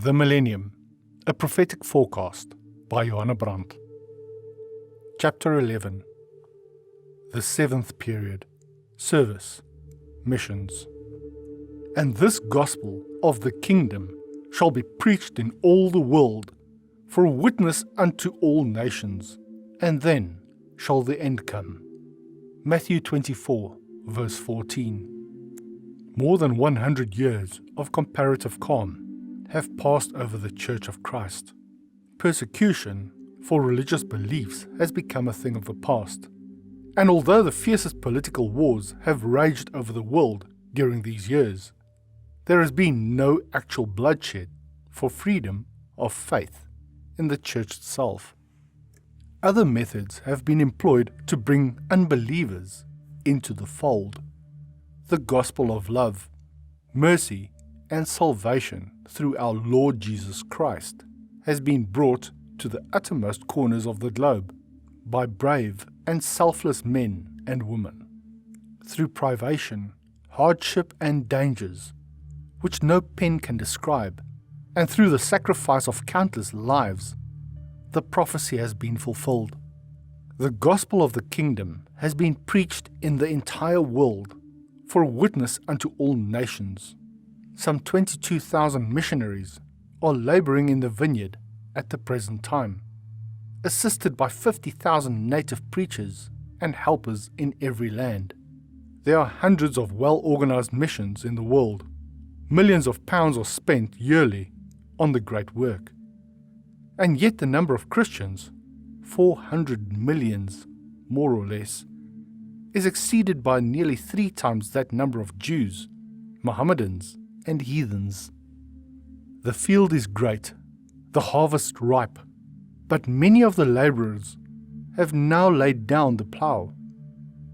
The Millennium, a prophetic forecast by Johanna Brandt. Chapter 11. The seventh period, service, missions. And this gospel of the kingdom shall be preached in all the world, for a witness unto all nations, and then shall the end come. Matthew 24, verse 14. More than 100 years of comparative calm have passed over the Church of Christ. Persecution for religious beliefs has become a thing of the past, and although the fiercest political wars have raged over the world during these years, there has been no actual bloodshed for freedom of faith in the Church itself. Other methods have been employed to bring unbelievers into the fold. The gospel of love, mercy, and salvation through our Lord Jesus Christ has been brought to the uttermost corners of the globe by brave and selfless men and women. Through privation, hardship, and dangers, which no pen can describe, and through the sacrifice of countless lives, the prophecy has been fulfilled. The gospel of the kingdom has been preached in the entire world for a witness unto all nations. Some 22,000 missionaries are laboring in the vineyard at the present time, assisted by 50,000 native preachers and helpers in every land. There are hundreds of well-organized missions in the world. Millions of pounds are spent yearly on the great work. And yet the number of Christians, 400 millions more or less, is exceeded by nearly 3 times that number of Jews, Mohammedans, and heathens. The field is great, the harvest ripe, but many of the labourers have now laid down the plough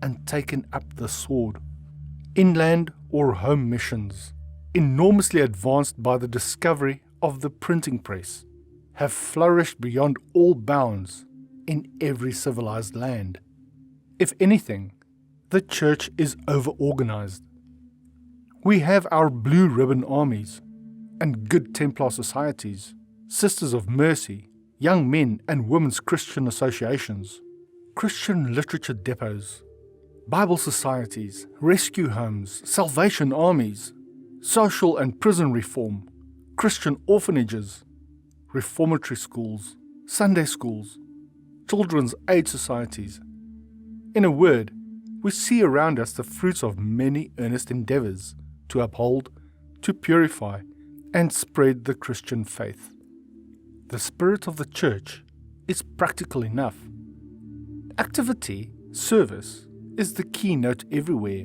and taken up the sword. Inland or home missions, enormously advanced by the discovery of the printing press, have flourished beyond all bounds in every civilized land. If anything, the church is over-organized. We have our blue ribbon armies and good Templar societies, Sisters of Mercy, young men and women's Christian associations, Christian literature depots, Bible societies, rescue homes, Salvation armies, social and prison reform, Christian orphanages, reformatory schools, Sunday schools, children's aid societies. In a word, we see around us the fruits of many earnest endeavors to uphold, to purify, and spread the Christian faith. The spirit of the church is practical enough. Activity, service, is the keynote everywhere.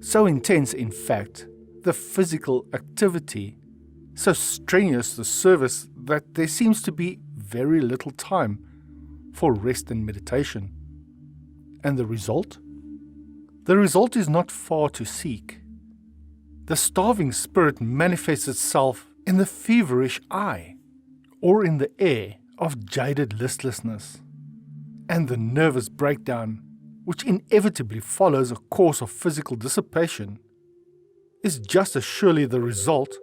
So intense, in fact, the physical activity, so strenuous the service that there seems to be very little time for rest and meditation. And the result? The result is not far to seek. The starving spirit manifests itself in the feverish eye, or in the air of jaded listlessness, and the nervous breakdown, which inevitably follows a course of physical dissipation, is just as surely the result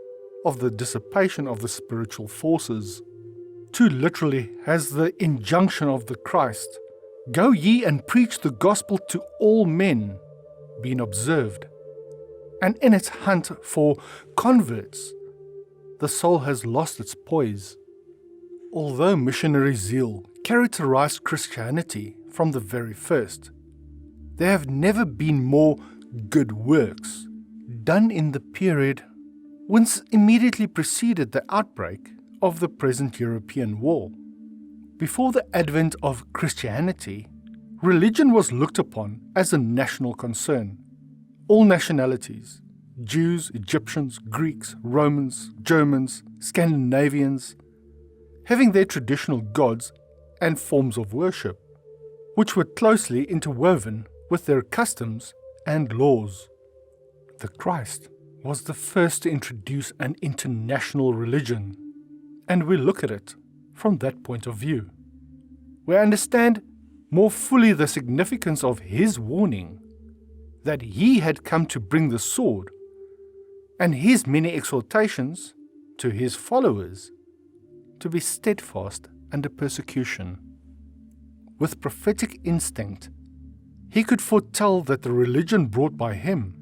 of the dissipation of the spiritual forces. Too literally has the injunction of the Christ, "Go ye and preach the gospel to all men," been observed. And in its hunt for converts, the soul has lost its poise. Although missionary zeal characterized Christianity from the very first, there have never been more good works done in the period whence immediately preceded the outbreak of the present European war. Before the advent of Christianity, religion was looked upon as a national concern. All nationalities, Jews, Egyptians, Greeks, Romans, Germans, Scandinavians, having their traditional gods and forms of worship, which were closely interwoven with their customs and laws. The Christ was the first to introduce an international religion, and we look at it from that point of view. We understand more fully the significance of his warning that he had come to bring the sword, and his many exhortations to his followers to be steadfast under persecution. With prophetic instinct, he could foretell that the religion brought by him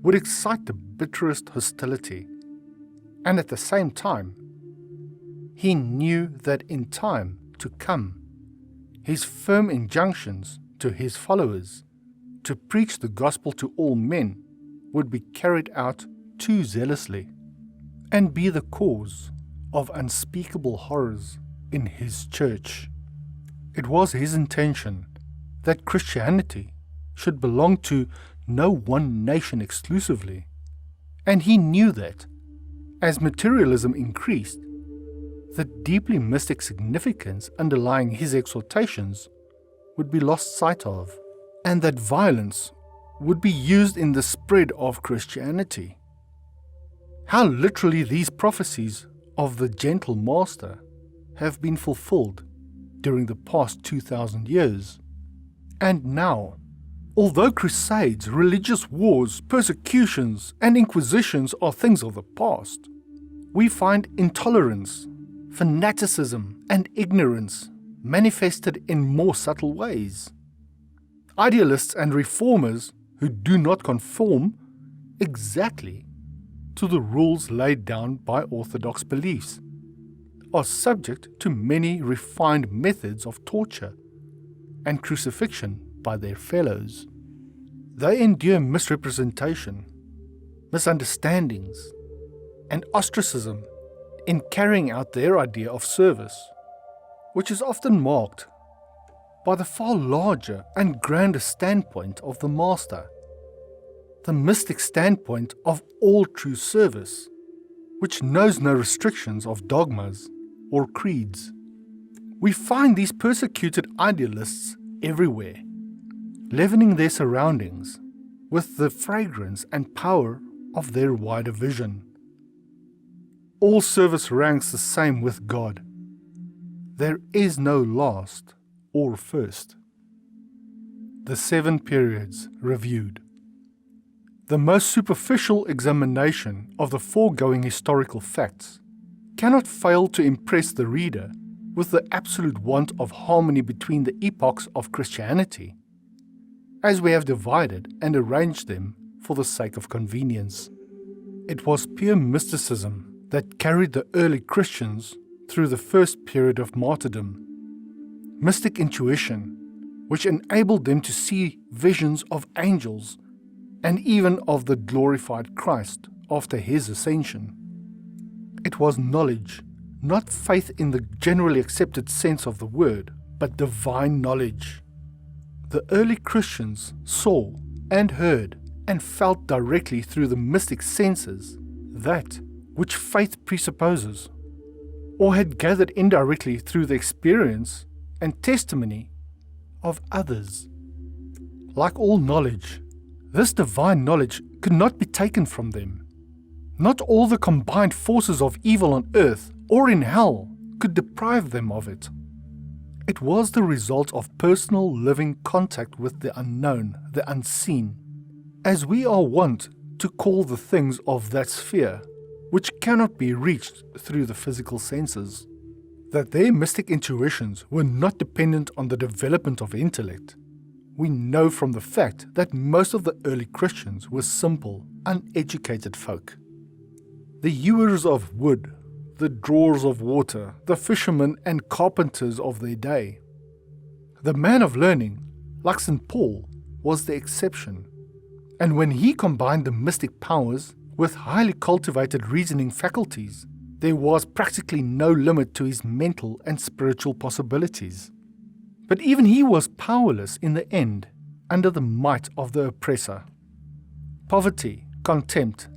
would excite the bitterest hostility, and at the same time, he knew that in time to come, his firm injunctions to his followers to preach the gospel to all men would be carried out too zealously and be the cause of unspeakable horrors in his church. It was his intention that Christianity should belong to no one nation exclusively, and he knew that, as materialism increased, the deeply mystic significance underlying his exhortations would be lost sight of, and that violence would be used in the spread of Christianity. How literally these prophecies of the gentle master have been fulfilled during the past 2,000 years. And now, although crusades, religious wars, persecutions, and inquisitions are things of the past, we find intolerance, fanaticism, and ignorance manifested in more subtle ways. Idealists and reformers who do not conform exactly to the rules laid down by orthodox beliefs are subject to many refined methods of torture and crucifixion by their fellows. They endure misrepresentation, misunderstandings, and ostracism in carrying out their idea of service, which is often marked by the far larger and grander standpoint of the Master, the mystic standpoint of all true service, which knows no restrictions of dogmas or creeds. We find these persecuted idealists everywhere, leavening their surroundings with the fragrance and power of their wider vision. All service ranks the same with God. There is no last or first. The 7 periods reviewed. The most superficial examination of the foregoing historical facts cannot fail to impress the reader with the absolute want of harmony between the epochs of Christianity, as we have divided and arranged them for the sake of convenience. It was pure mysticism that carried the early Christians through the first period of martyrdom. Mystic intuition, which enabled them to see visions of angels and even of the glorified Christ after his ascension. It was knowledge, not faith in the generally accepted sense of the word, but divine knowledge. The early Christians saw and heard and felt directly through the mystic senses that which faith presupposes, or had gathered indirectly through the experience and testimony of others. Like all knowledge, this divine knowledge could not be taken from them. Not all the combined forces of evil on earth or in hell could deprive them of it. It was the result of personal living contact with the unknown, the unseen, as we are wont to call the things of that sphere, which cannot be reached through the physical senses. That their mystic intuitions were not dependent on the development of intellect, we know from the fact that most of the early Christians were simple, uneducated folk. The hewers of wood, the drawers of water, the fishermen and carpenters of their day. The man of learning, like St. Paul, was the exception, and when he combined the mystic powers with highly cultivated reasoning faculties, there was practically no limit to his mental and spiritual possibilities. But even he was powerless in the end under the might of the oppressor. Poverty, contempt,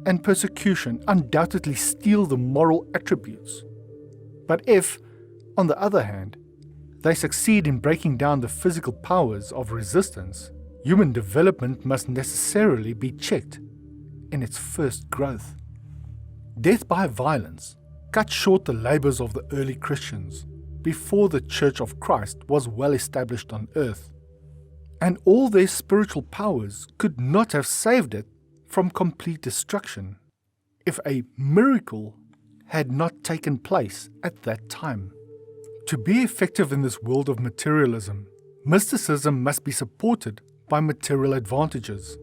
and persecution undoubtedly steal the moral attributes. But if, on the other hand, they succeed in breaking down the physical powers of resistance, human development must necessarily be checked in its first growth. Death by violence cut short the labors of the early Christians before the Church of Christ was well established on earth, and all their spiritual powers could not have saved it from complete destruction if a miracle had not taken place at that time. To be effective in this world of materialism, mysticism must be supported by material advantages,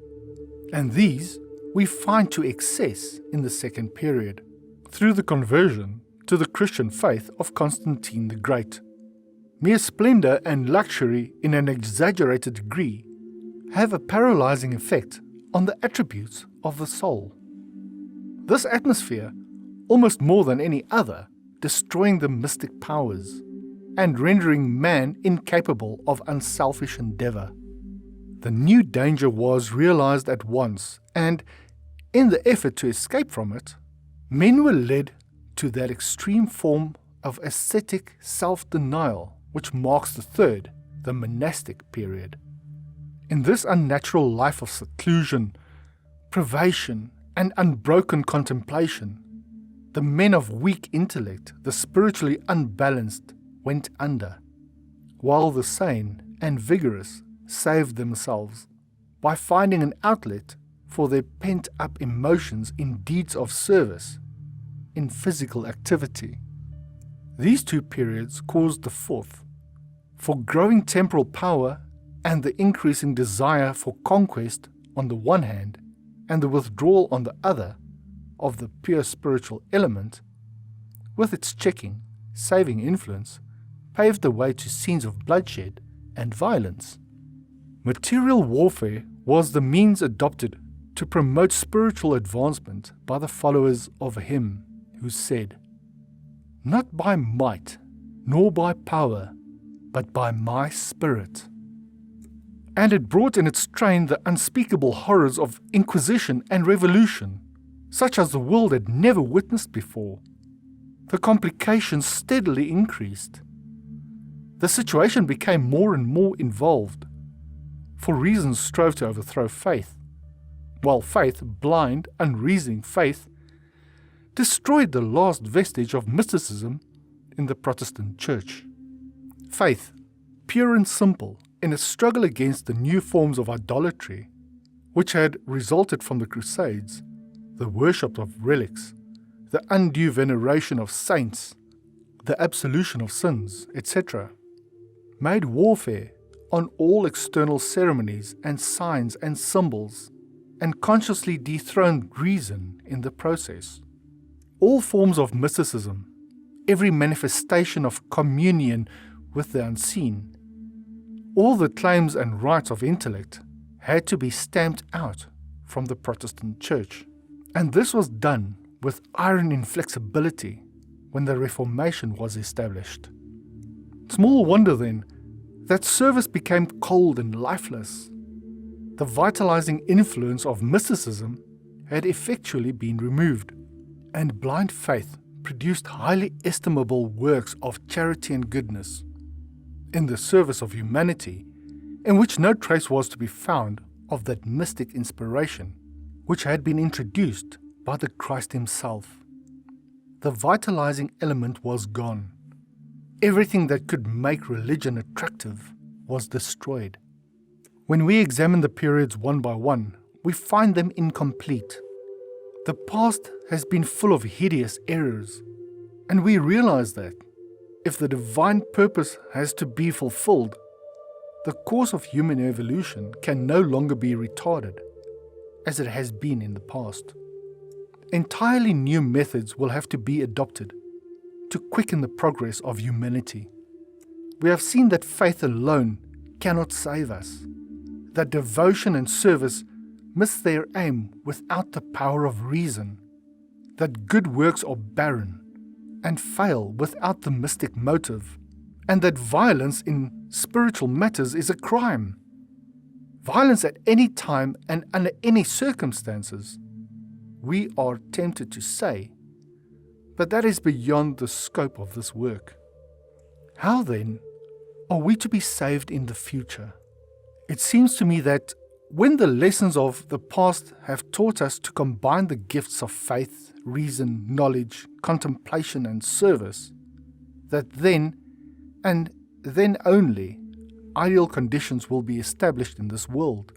and these we find to excess in the second period, through the conversion to the Christian faith of Constantine the Great. Mere splendor and luxury in an exaggerated degree have a paralyzing effect on the attributes of the soul. This atmosphere, almost more than any other, destroying the mystic powers and rendering man incapable of unselfish endeavor. The new danger was realized at once, and in the effort to escape from it, men were led to that extreme form of ascetic self-denial which marks the third, the monastic period. In this unnatural life of seclusion, privation, and unbroken contemplation, the men of weak intellect, the spiritually unbalanced, went under, while the sane and vigorous saved themselves by finding an outlet for their pent-up emotions in deeds of service, in physical activity. These two periods caused the fourth, for growing temporal power and the increasing desire for conquest on the one hand, and the withdrawal on the other of the pure spiritual element, with its checking, saving influence, paved the way to scenes of bloodshed and violence. Material warfare was the means adopted to promote spiritual advancement by the followers of him who said, "Not by might, nor by power, but by my spirit." And it brought in its train the unspeakable horrors of inquisition and revolution, such as the world had never witnessed before. The complications steadily increased. The situation became more and more involved, for reason strove to overthrow faith, while faith, blind, unreasoning faith, destroyed the last vestige of mysticism in the Protestant Church. Faith, pure and simple, in a struggle against the new forms of idolatry, which had resulted from the Crusades, the worship of relics, the undue veneration of saints, the absolution of sins, etc., made warfare on all external ceremonies and signs and symbols, and consciously dethroned reason in the process. All forms of mysticism, every manifestation of communion with the unseen, all the claims and rights of intellect had to be stamped out from the Protestant Church. And this was done with iron inflexibility when the Reformation was established. Small wonder then that service became cold and lifeless. The vitalizing influence of mysticism had effectually been removed, and blind faith produced highly estimable works of charity and goodness in the service of humanity, in which no trace was to be found of that mystic inspiration which had been introduced by the Christ himself. The vitalizing element was gone. Everything that could make religion attractive was destroyed. When we examine the periods one by one, we find them incomplete. The past has been full of hideous errors, and we realize that if the divine purpose has to be fulfilled, the course of human evolution can no longer be retarded, as it has been in the past. Entirely new methods will have to be adopted to quicken the progress of humanity. We have seen that faith alone cannot save us, that devotion and service miss their aim without the power of reason, that good works are barren and fail without the mystic motive, and that violence in spiritual matters is a crime. Violence at any time and under any circumstances, we are tempted to say, but that is beyond the scope of this work. How then are we to be saved in the future? It seems to me that when the lessons of the past have taught us to combine the gifts of faith, reason, knowledge, contemplation, and service, that then, and then only, ideal conditions will be established in this world,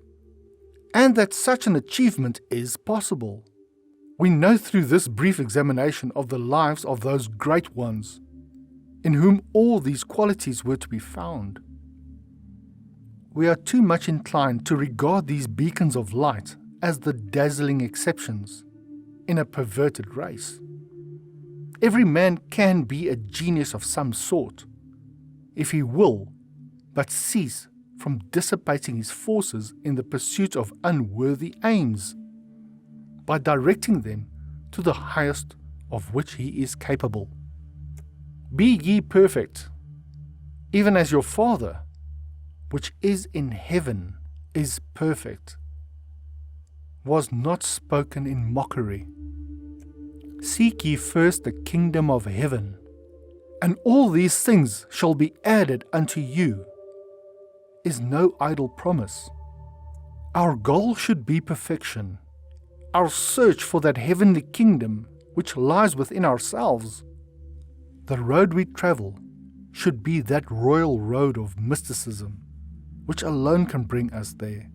and that such an achievement is possible. We know through this brief examination of the lives of those great ones, in whom all these qualities were to be found. We are too much inclined to regard these beacons of light as the dazzling exceptions in a perverted race. Every man can be a genius of some sort, if he will but cease from dissipating his forces in the pursuit of unworthy aims, by directing them to the highest of which he is capable. Be ye perfect, even as your Father, which is in heaven, is perfect, was not spoken in mockery. Seek ye first the kingdom of heaven, and all these things shall be added unto you, is no idle promise. Our goal should be perfection, our search for that heavenly kingdom which lies within ourselves. The road we travel should be that royal road of mysticism, which alone can bring us there.